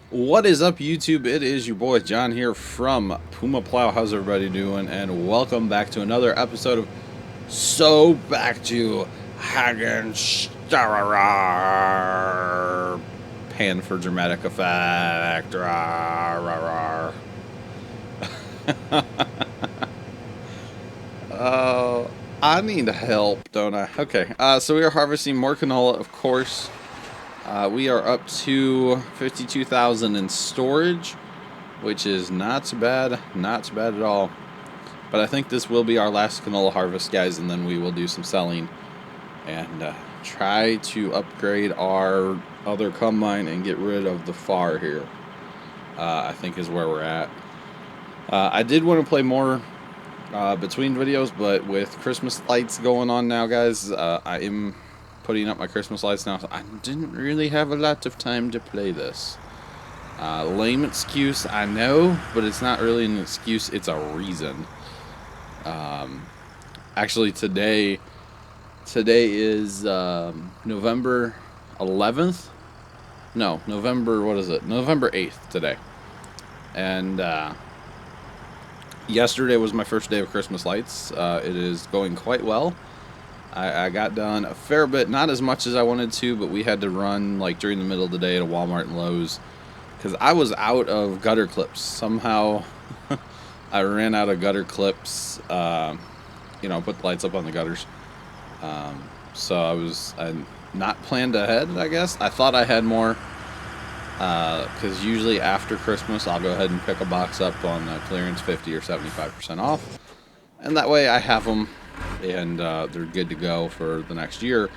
What is up, YouTube? It is your boy John here from PumaPlow. How's everybody doing? And welcome back to another episode of So Back to Hagenstedt. Pan for dramatic effect. I need help, don't I? Okay, so we are harvesting more canola, of course. We are up to 52,000 in storage, which is not bad at all. But I think this will be our last canola harvest, guys, and then we will do some selling and try to upgrade our other combine and get rid of the FAR here. I think is where we're at. I did want to play more between videos, but with Christmas lights going on now, guys, I am putting up my Christmas lights now, so I didn't really have a lot of time to play this. Lame excuse, I know, but it's not really an excuse, it's a reason. Actually, today is November 11th. No, November, what is it? November 8th today. And yesterday was my first day of Christmas lights. It is going quite well. I got done a fair bit, not as much as I wanted to, but we had to run like during the middle of the day to Walmart and Lowe's because I was out of gutter clips. Somehow I ran out of gutter clips, put the lights up on the gutters. So I not planned ahead, I guess. I thought I had more because usually after Christmas I'll go ahead and pick a box up on clearance 50 or 75% off. And that way I have them and they're good to go for the next year.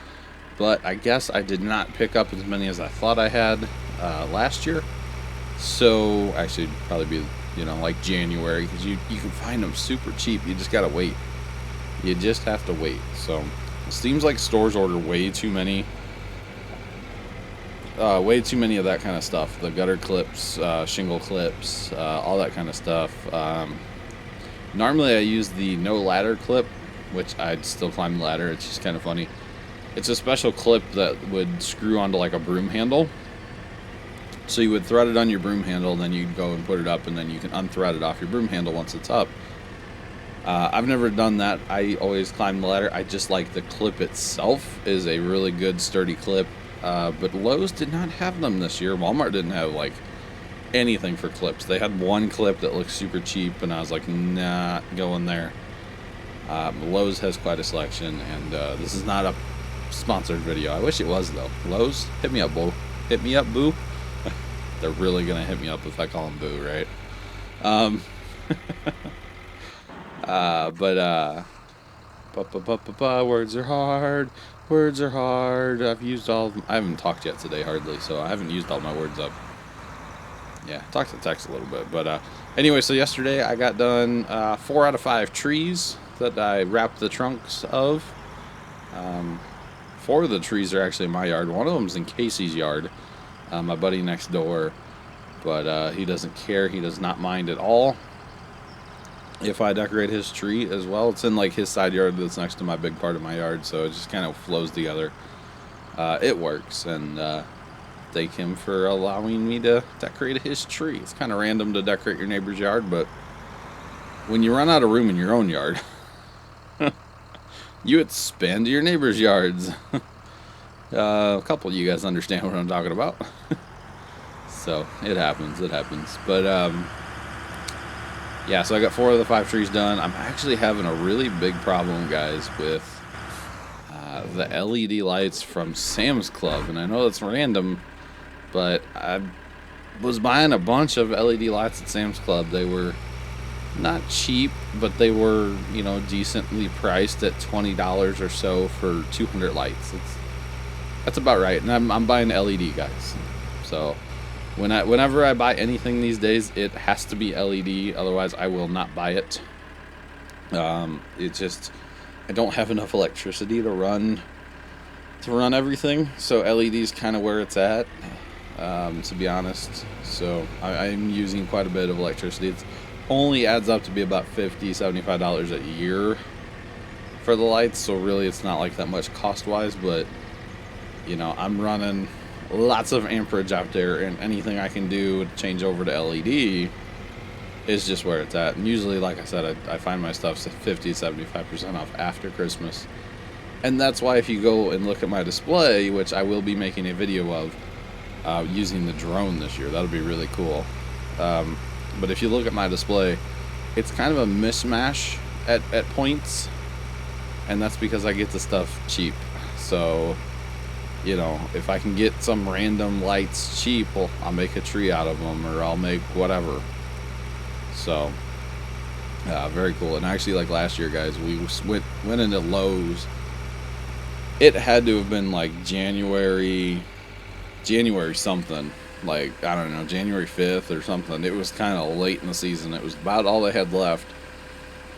But I guess I did not pick up as many as I thought I had last year. So actually probably be, like January, because you can find them super cheap. You just gotta wait. You just have to wait. So it seems like stores order way too many of that kind of stuff. The gutter clips, shingle clips, all that kind of stuff. Normally I use the no ladder clip, which I'd still climb the ladder. It's just kind of funny. It's a special clip that would screw onto like a broom handle. So you would thread it on your broom handle, then you'd go and put it up, and then you can unthread it off your broom handle once it's up. I've never done that. I always climb the ladder. I just like the clip itself is a really good sturdy clip. But Lowe's did not have them this year. Walmart didn't have like anything for clips. They had one clip that looked super cheap, and I was like, nah, going there. Lowe's has quite a selection, and this is not a sponsored video. I wish it was, though. Lowe's, hit me up, boo. Hit me up, boo. They're really gonna hit me up if I call them boo, right? Words are hard. Words are hard. I've used all of them. I haven't talked yet today, hardly, so I haven't used all my words up. Yeah, talked to text a little bit, but anyway, so yesterday I got done 4 out of 5 trees that I wrapped the trunks of. 4 of the trees are actually in my yard. One of them's in Casey's yard, my buddy next door, but he doesn't care. He does not mind at all if I decorate his tree as well. It's in like his side yard that's next to my big part of my yard, so it just kind of flows together. It works, and thank him for allowing me to decorate his tree. It's kind of random to decorate your neighbor's yard, but when you run out of room in your own yard, you expand to your neighbor's yards. A couple of you guys understand what I'm talking about. So it happens. But yeah, so I got 4 of the 5 trees done. I'm actually having a really big problem, guys, with the LED lights from Sam's Club. And I know that's random, but I was buying a bunch of LED lights at Sam's Club. They were not cheap, but they were, decently priced at $20 or so for 200 lights. That's about right. And I'm buying LED, guys. So whenever I buy anything these days, it has to be LED. Otherwise, I will not buy it. I don't have enough electricity to run everything. So LED is kind of where it's at, to be honest. So I'm using quite a bit of electricity. It only adds up to be about $50, $75 a year for the lights. So really, it's not like that much cost-wise, but I'm running lots of amperage out there, and anything I can do to change over to LED is just where it's at. And usually, like I said, I find my stuff's 50-75% off after Christmas. And that's why if you go and look at my display, which I will be making a video of using the drone this year, that'll be really cool. But if you look at my display, it's kind of a mishmash at points, and that's because I get the stuff cheap. So, you know, if I can get some random lights cheap, well, I'll make a tree out of them, or I'll make whatever. So, very cool. And actually, like last year, guys, we went into Lowe's. It had to have been like January something, like, I don't know, January 5th or something. It was kind of late in the season. It was about all they had left.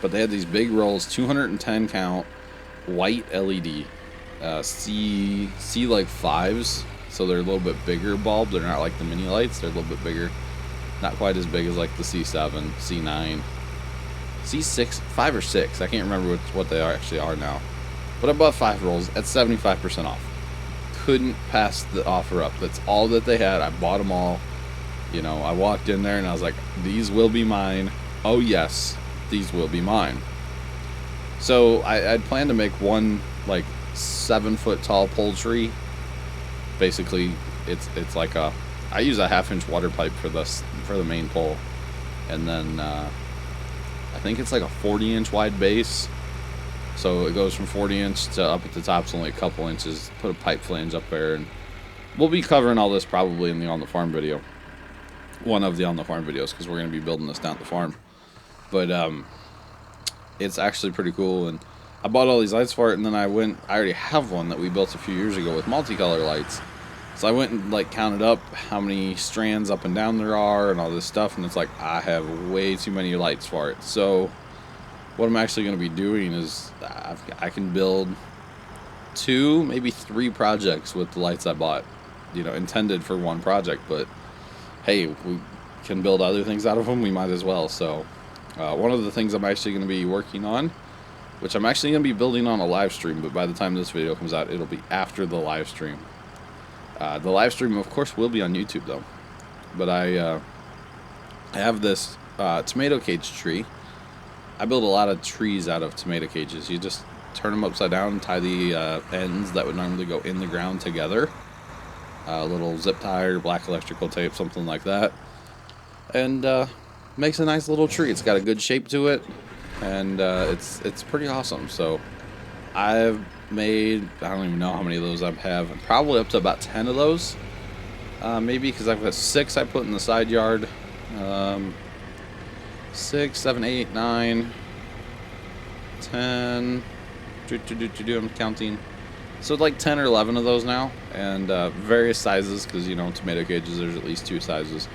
But they had these big rolls, 210 count, white LED, C like 5s, so they're a little bit bigger bulb. They're not like the mini lights, they're a little bit bigger. Not quite as big as like the C7, C9, C6, 5 or 6. I can't remember what they actually are now. But I bought 5 rolls at 75% off. Couldn't pass the offer up. That's all that they had. I bought them all. You know, I walked in there and I was like, these will be mine. Oh yes, these will be mine. So I'd planned to make one like 7-foot tall pole tree. Basically, it's like I use a 1/2-inch water pipe for the main pole, and then I think it's like a 40-inch wide base. So it goes from 40-inch to up at the top's only a couple inches. Put a pipe flange up there, and we'll be covering all this probably in the On the Farm video. One of the On the Farm videos, because we're going to be building this down at the farm. But it's actually pretty cool, and I bought all these lights for it, and then I already have one that we built a few years ago with multicolor lights. So I went and like counted up how many strands up and down there are and all this stuff, and it's like I have way too many lights for it. So what I'm actually going to be doing is I can build 2, maybe 3 projects with the lights I bought, you know, intended for one project. But hey, we can build other things out of them, we might as well. So one of the things I'm actually going to be working on, which I'm actually going to be building on a live stream, but by the time this video comes out, it'll be after the live stream. The live stream, of course, will be on YouTube though. But I have this tomato cage tree. I build a lot of trees out of tomato cages. You just turn them upside down, tie the ends that would normally go in the ground together. A little zip tie or black electrical tape, something like that. And makes a nice little tree. It's got a good shape to it, and it's pretty awesome. So I've made, I don't even know how many of those I have. I'm probably up to about 10 of those. Maybe, because I've got 6 I put in the side yard. 6, 7, 8, 9, 10. I'm counting. So like 10 or 11 of those now, and various sizes, because you know, tomato cages, there's at least 2 sizes.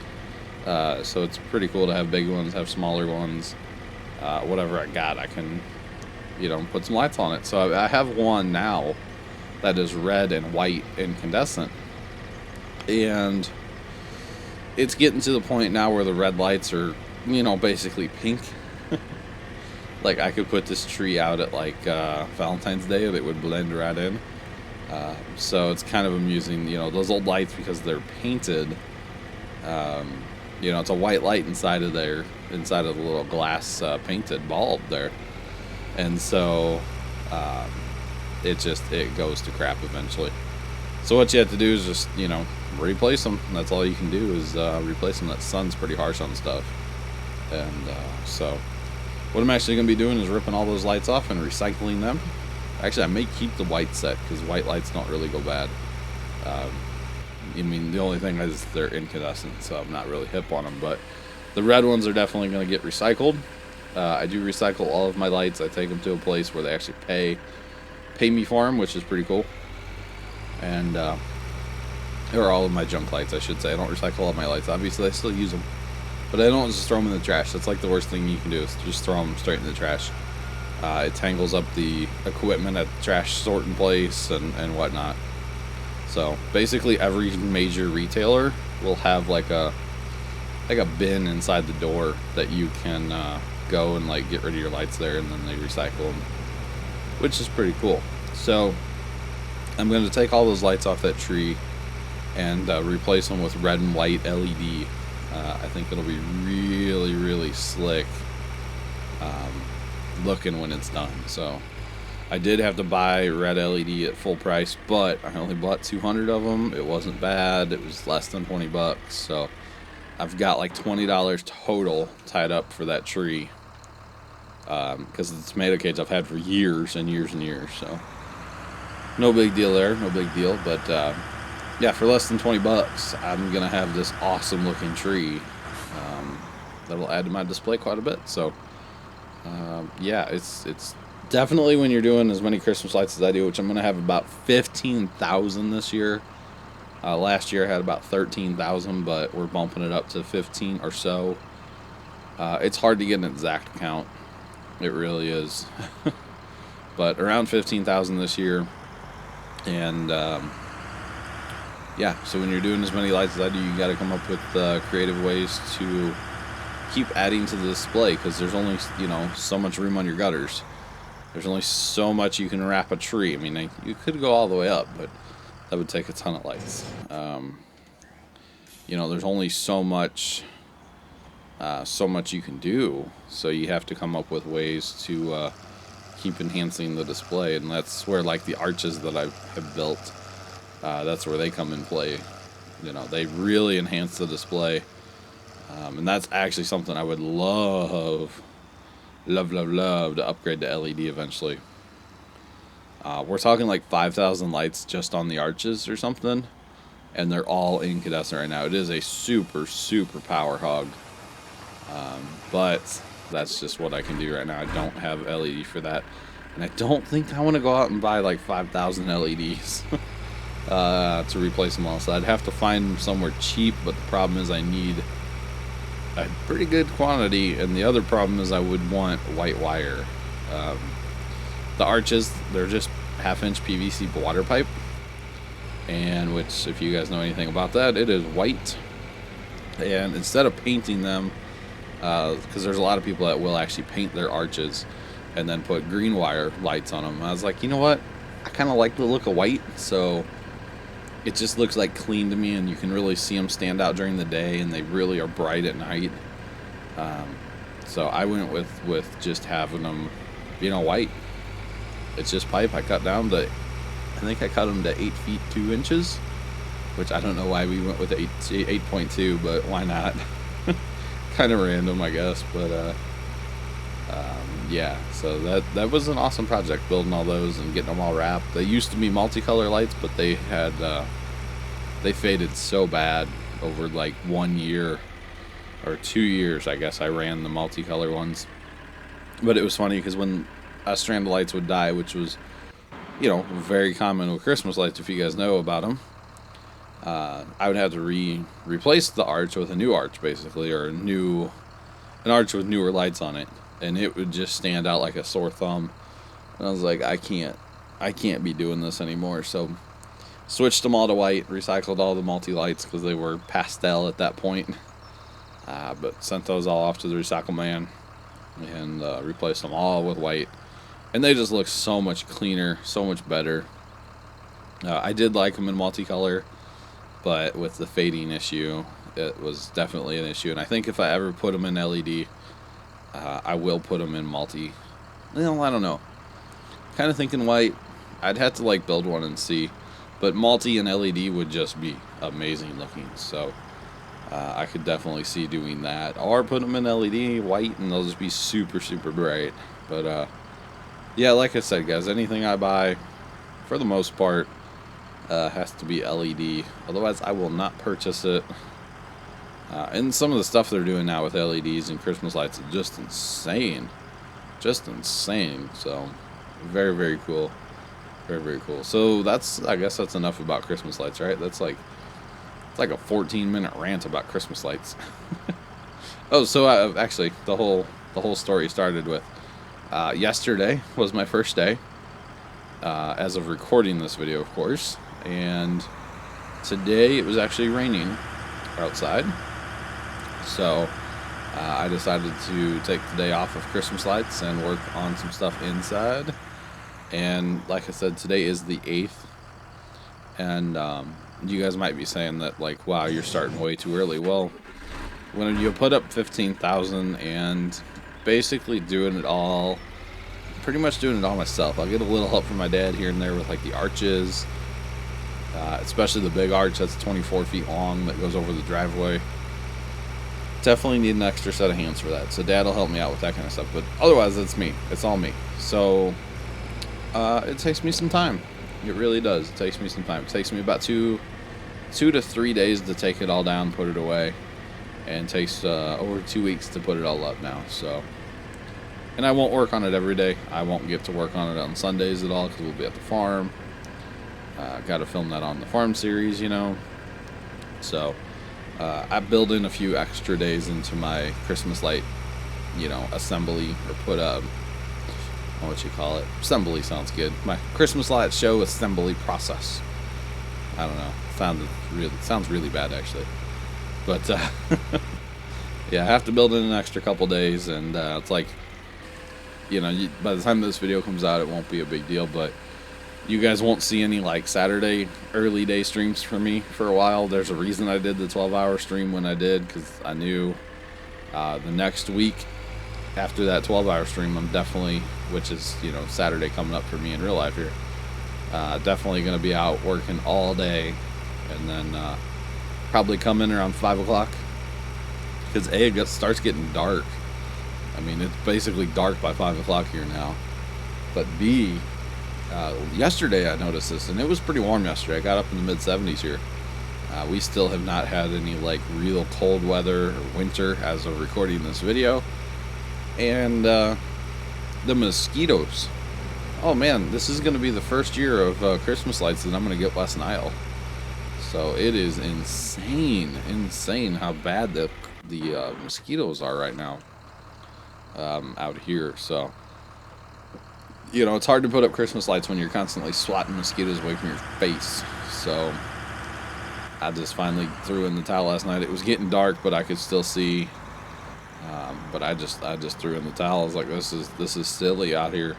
So it's pretty cool to have big ones, have smaller ones. Whatever I got, I can, you know, put some lights on it. So I have one now that is red and white incandescent, and it's getting to the point now where the red lights are, you know, basically pink. Like I could put this tree out at like Valentine's Day and it would blend right in. So it's kind of amusing, you know, those old lights, because they're painted. You know, it's a white light inside of the little glass painted bulb there, and so it goes to crap eventually. So what you have to do is just, you know, replace them. That's all you can do is replace them. That sun's pretty harsh on stuff. And so what I'm actually going to be doing is ripping all those lights off and recycling them. Actually, I may keep the white set, because white lights don't really go bad. I mean, the only thing is they're incandescent, so I'm not really hip on them. But the red ones are definitely going to get recycled. I do recycle all of my lights. I take them to a place where they actually pay me for them, which is pretty cool. And or all of my junk lights, I should say. I don't recycle all my lights. Obviously, I still use them, but I don't just throw them in the trash. That's like the worst thing you can do, is just throw them straight in the trash. It tangles up the equipment at the trash sorting place and whatnot. So basically every major retailer will have like a bin inside the door that you can go and like get rid of your lights there, and then they recycle them, which is pretty cool. So I'm going to take all those lights off that tree and replace them with red and white LED. I think it'll be really, really slick looking when it's done. So I did have to buy red LED at full price, but I only bought 200 of them. It wasn't bad. It was less than 20 bucks. So I've got like $20 total tied up for that tree, because the tomato cage I've had for years and years and years. So no big deal there, no big deal. But yeah, for less than 20 bucks, I'm gonna have this awesome looking tree that'll add to my display quite a bit. So yeah, it's definitely, when you're doing as many Christmas lights as I do, which I'm gonna have about 15,000 this year. Last year I had about 13,000, but we're bumping it up to 15 or so. It's hard to get an exact count. It really is. But around 15,000 this year. And yeah, so when you're doing as many lights as I do, you got to come up with creative ways to keep adding to the display, because there's only, so much room on your gutters. There's only so much you can wrap a tree. I mean, you could go all the way up, but that would take a ton of lights. There's only so much you can do, so you have to come up with ways to keep enhancing the display, and that's where, like, the arches that I have built, that's where they come in play. They really enhance the display, and that's actually something I would love to upgrade to LED eventually. We're talking like 5,000 lights just on the arches or something, and they're all incandescent right now. It is a super power hog, but that's just what I can do right now. I don't have LED for that, and I don't think I want to go out and buy like 5,000 LEDs to replace them all. So I'd have to find them somewhere cheap, but the problem is I need a pretty good quantity, and the other problem is I would want white wire. The arches, they're just half-inch PVC water pipe, and which, if you guys know anything about that, it is white. And instead of painting them, because there's a lot of people that will actually paint their arches and then put green wire lights on them, I was like, you know what, I kind of like the look of white, so it just looks like clean to me, and you can really see them stand out during the day, and they really are bright at night. So I went with just having them, white. It's just pipe. I cut down to, I think I cut them to 8 feet 2 inches, which I don't know why we went with 8.2, but why not? Kind of random, I guess. But yeah, so that was an awesome project, building all those and getting them all wrapped. They used to be multicolor lights, but they had they faded so bad over like 1 year or 2 years, I guess. I ran the multicolor ones, but it was funny because when a strand of lights would die, which was, very common with Christmas lights, if you guys know about them, I would have to replace the arch with a new arch, basically, or an arch with newer lights on it, and it would just stand out like a sore thumb. And I was like, I can't be doing this anymore. So switched them all to white, recycled all the multi-lights because they were pastel at that point, but sent those all off to the recycle man and replaced them all with white, and they just look so much cleaner, so much better. I did like them in multicolor, but with the fading issue, it was definitely an issue, and I think if I ever put them in LED, I will put them in multi. I don't know. Kind of thinking white. I'd have to like build one and see, but multi and LED would just be amazing looking. So I could definitely see doing that, or put them in LED white, and they'll just be super bright. But yeah, like I said, guys, anything I buy, for the most part, has to be LED. Otherwise, I will not purchase it. And some of the stuff they're doing now with LEDs and Christmas lights is just insane. So very cool. Very cool. So I guess that's enough about Christmas lights, right? It's like a 14-minute rant about Christmas lights. Oh, so actually the whole story started with yesterday was my first day, as of recording this video, of course, and today it was actually raining outside. So I decided to take the day off of Christmas lights and work on some stuff inside. And like I said, today is the 8th, and You guys might be saying that, like, wow, you're starting way too early. Well, when you put up 15,000 and basically doing it all, pretty much doing it all myself. I'll get a little help from my dad here and there with like the arches, especially the big arch that's 24 feet long that goes over the driveway. Definitely need an extra set of hands for that. So Dad will help me out with that kind of stuff. But otherwise, it's me. It's all me. So it takes me some time. It really does. It takes me some time. It takes me about two to 3 days to take it all down, put it away, and it takes over 2 weeks to put it all up now. So, and I won't work on it every day. I won't get to work on it on Sundays at all because we'll be at the farm. Got to film that on the farm series, you know. So I build in a few extra days into my Christmas light, you know, assembly, or put what you call it. Assembly sounds good. My Christmas light show assembly process. I don't know. Sounds really bad actually. But yeah, I have to build in an extra couple days, and it's like, you know, by the time this video comes out, it won't be a big deal. But you guys won't see any like Saturday early day streams for me for a while. There's a reason I did the 12-hour stream when I did, because I knew the next week after that 12-hour stream, I'm definitely, which is, you know, Saturday coming up for me in real life here, definitely going to be out working all day, and then probably come in around 5 o'clock, because it starts getting dark. I mean, it's basically dark by 5 o'clock here now. But B, yesterday I noticed this, and it was pretty warm yesterday. I got up in the mid-70s here. We still have not had any like real cold weather or winter as of recording this video. And the mosquitoes. Oh man, this is going to be the first year of Christmas lights that I'm going to get West Nile. So it is insane how bad the mosquitoes are right now out here. So, you know, it's hard to put up Christmas lights when you're constantly swatting mosquitoes away from your face. So I just finally threw in the towel last night. It was getting dark, but I could still see. But I just threw in the towel. I was like, this is silly out here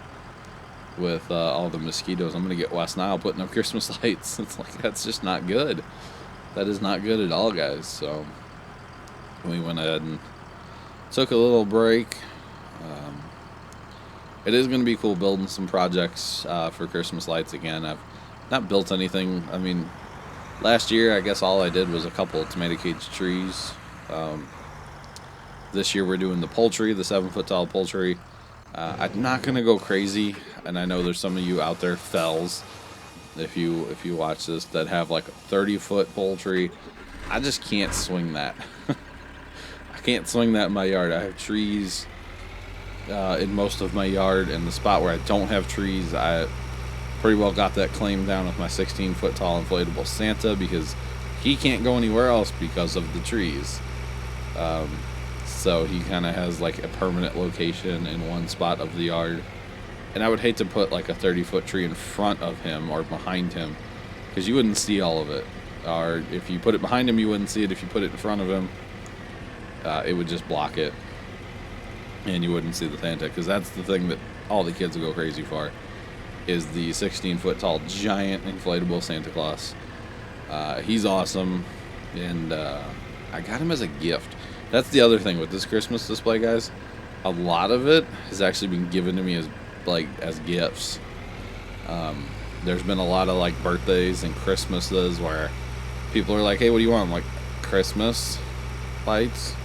with all the mosquitoes. I'm gonna get West Nile putting up Christmas lights. It's like, that's just not good. That is not good at all, guys. So we went ahead and took a little break. It is going to be cool building some projects for Christmas lights again. I've not built anything. I mean, last year I guess all I did was a couple of tomato cage trees. This year we're doing the poultry, the 7-foot tall poultry. I'm not going to go crazy, and I know there's some of you out there, fells, if you watch this, that have like a 30-foot poultry. I just can't swing that. I can't swing that in my yard. I have trees in most of my yard, and the spot where I don't have trees, I pretty well got that claim down with my 16-foot tall inflatable Santa, because he can't go anywhere else because of the trees. So he kind of has like a permanent location in one spot of the yard. And I would hate to put like a 30-foot tree in front of him or behind him, because you wouldn't see all of it. Or if you put it behind him, you wouldn't see it. If you put it in front of him, it would just block it, and you wouldn't see the Santa. Because that's the thing that all the kids will go crazy for, is the 16-foot tall giant inflatable Santa Claus. He's awesome, and I got him as a gift. That's the other thing with this Christmas display, guys. A lot of it has actually been given to me as gifts. There's been a lot of like birthdays and Christmases where people are like, "Hey, what do you want?" I'm like, "Christmas lights,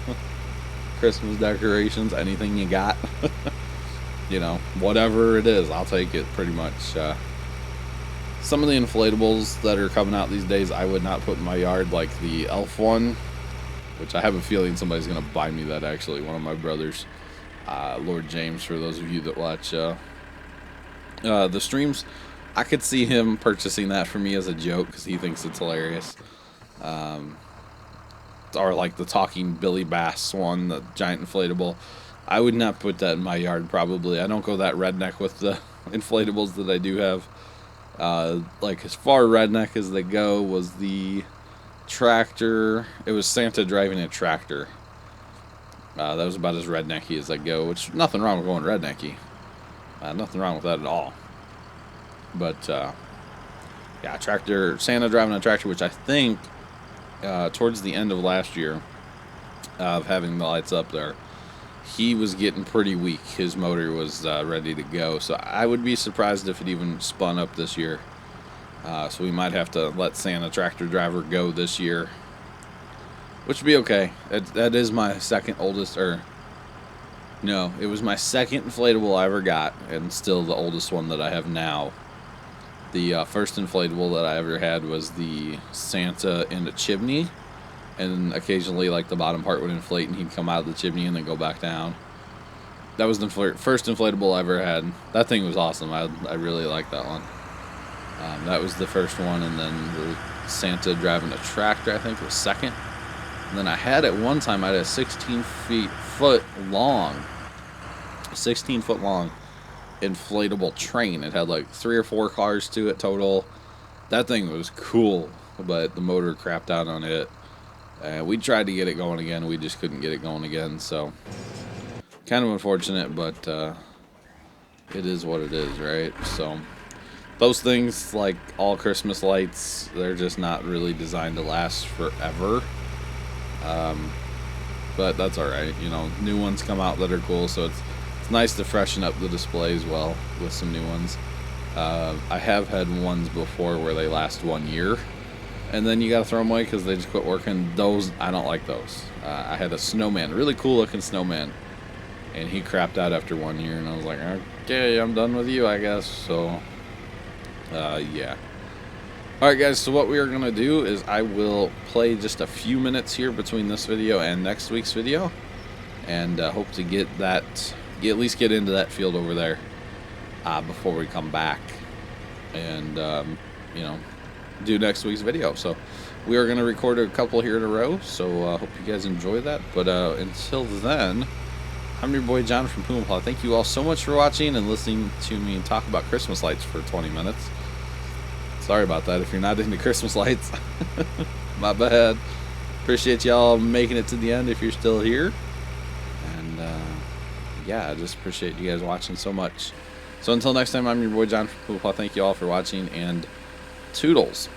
Christmas decorations, anything you got." You know, whatever it is, I'll take it pretty much. Some of the inflatables that are coming out these days, I would not put in my yard, like the elf one, which I have a feeling somebody's going to buy me that, actually. One of my brothers, Lord James, for those of you that watch the streams, I could see him purchasing that for me as a joke because he thinks it's hilarious. Or like the talking Billy Bass one, the giant inflatable. I would not put that in my yard, probably. I don't go that redneck with the inflatables that I do have. Like as far redneck as they go was the tractor. It was Santa driving a tractor. That was about as rednecky as I go, which nothing wrong with going rednecky. Nothing wrong with that at all. But yeah, Santa driving a tractor, which I think towards the end of last year of having the lights up there, he was getting pretty weak. His motor was ready to go, so I would be surprised if it even spun up this year. So we might have to let Santa tractor driver go this year, which would be okay. That is my second oldest, or no, it was my second inflatable I ever got, and still the oldest one that I have now. The first inflatable that I ever had was the Santa in a chimney, and occasionally, like, the bottom part would inflate and he'd come out of the chimney and then go back down. That was the first inflatable I ever had. That thing was awesome. I really liked that one. That was the first one, and then the Santa driving a tractor, I think, was second. And then I had at one time, I had a 16-foot long inflatable train. It had like 3 or 4 cars to it total. That thing was cool, but the motor crapped out on it. We tried to get it going again. We just couldn't get it going again, so kind of unfortunate, but it is what it is, right? So those things, like all Christmas lights, they're just not really designed to last forever. But that's all right. You know, new ones come out that are cool, so it's nice to freshen up the display as well with some new ones. I have had ones before where they last 1 year, and then you gotta throw them away because they just quit working. Those, I don't like those. I had a snowman, really cool looking snowman, and he crapped out after 1 year, and I was like, okay, I'm done with you, I guess. So yeah. Alright guys, so what we are going to do is I will play just a few minutes here between this video and next week's video, and hope to at least get into that field over there before we come back and you know, do next week's video. So we are going to record a couple here in a row, so hope you guys enjoy that. But until then, I'm your boy John from PumaPlow. Thank you all so much for watching and listening to me talk about Christmas lights for 20 minutes. Sorry about that if you're not into Christmas lights. My bad. Appreciate y'all making it to the end if you're still here. And yeah, I just appreciate you guys watching so much. So until next time, I'm your boy John from PumaPlow. Thank you all for watching, and toodles.